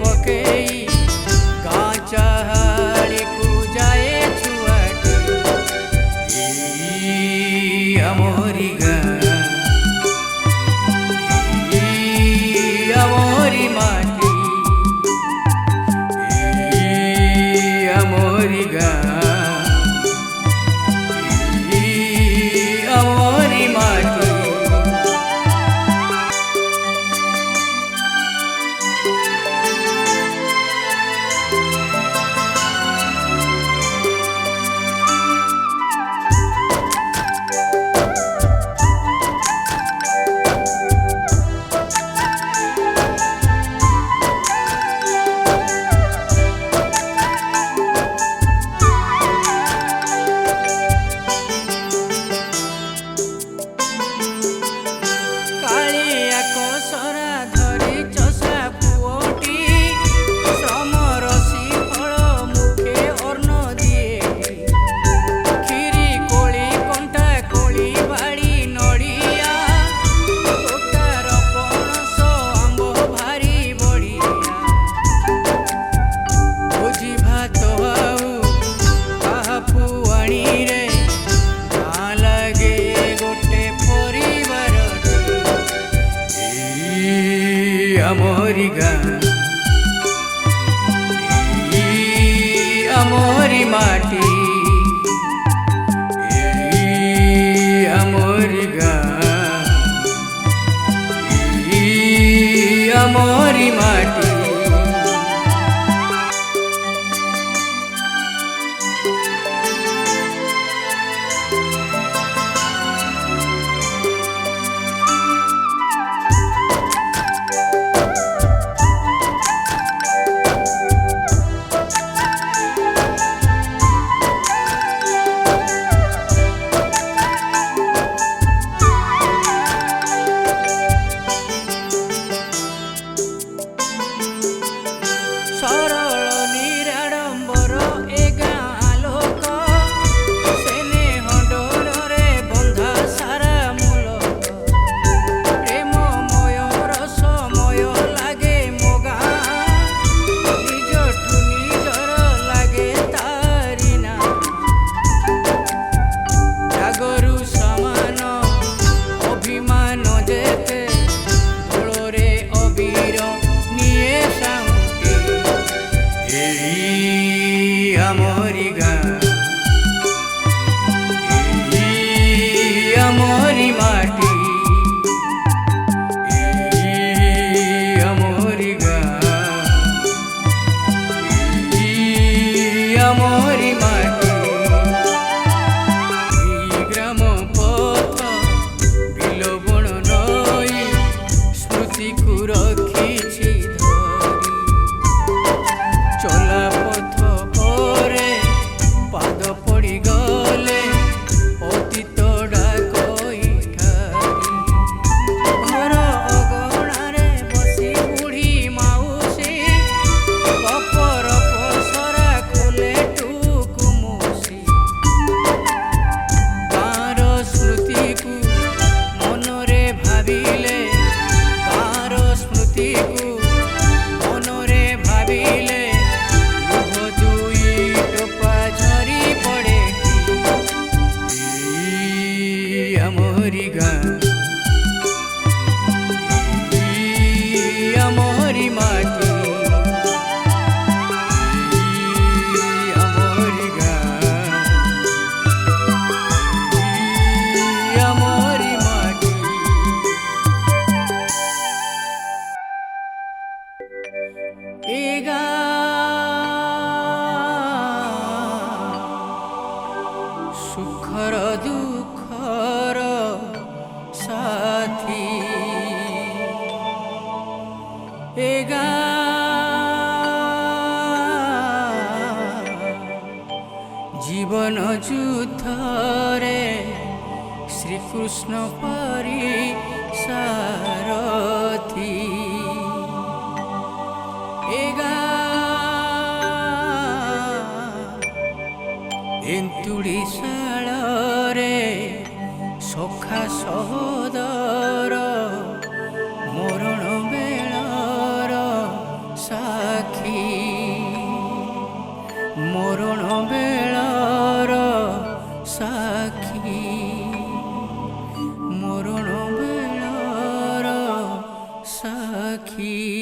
पकेई गाँ चाहाड़ी को जाए छुआटी अमोरी गाँ अमोरी माटी अमोरी गाँ अमोरी माटी अमोरी गाँ अमोरी माटी अमोरी गाँ अमोरी माटी अमोरी गाँ अमोरी माटी अमोरी गाँ अमोरी माटी ग्राम पथ बिल बण नई स्मृति को रखी चला पथ पाद पड़ी गले अतीत डाकई ठारी घर अगणारे बसी बुढ़ी माउसी कपर पसरा खोले टुकुमुसी गाँर स्मृति को मनरे भाविले गाँर स्मृति को मनरे भाविले अमोरी गाँ अमोरी माटी अमोरी गाँ अमोरी माटी ए गाँ सुखर दुखर साथी ए गाँ जीवन युद्धरे श्रीकृष्ण परी सारथी ए गाँ एंतुड़ी शाଳରେ सखा सहोदर मरण बेळर सा ସାକ୍ଷୀ ମରଣ ବେଳର ସାକ୍ଷୀ ମରଣ ବେଳର ସାକ୍ଷୀ।